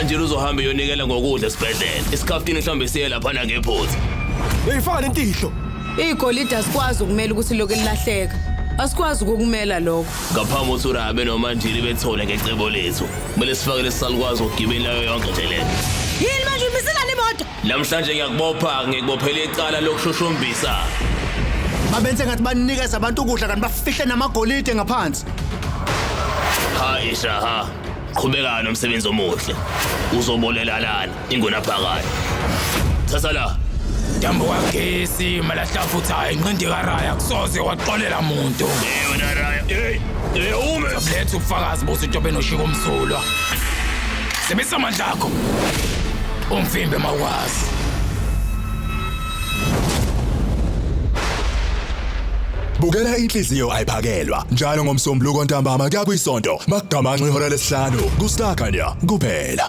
manje uzohamba uyonikela ngokudla esibhedlela. Isikhaftini mhlambe siye lapha na ngephutha. Eyifana intihlo. Igolide asikwazi ukumela ukuthi lokho elilahleka. Asikwazi ukukumela lokho. Ngaphambi kokuthi urabe noManjili bethole ngecebo lethu. Kumele sifake lesalikwazi ukugibela yonke nje lento. Yini manje umisela nemoto? Namhlanje ngiyakubopha ngikubophela icala lokushushumbisa. Babenze ngathi banikeza abantu ukudla kanti bafihle namagolide ngaphansi. Ha Isha. Qhubeka nomsebenzi omuhle. Uzobolela lana ingona phakathi. Thatha la. Dambo wagesi malahla futhi hayi inqindi karaya kusoze waxolela umuntu. Wena Raya. Ume. Letha ubufakazi bokuthi into benoshika umsulwa. Sebenzisa amandla akho. Umfimbe mawazi. Bukela inhliziyo ayiphakelwa njalo ngomsombuluko ntambama kuya kwisonto. Magama ihora lesihlanu. Kustakanya kuphela.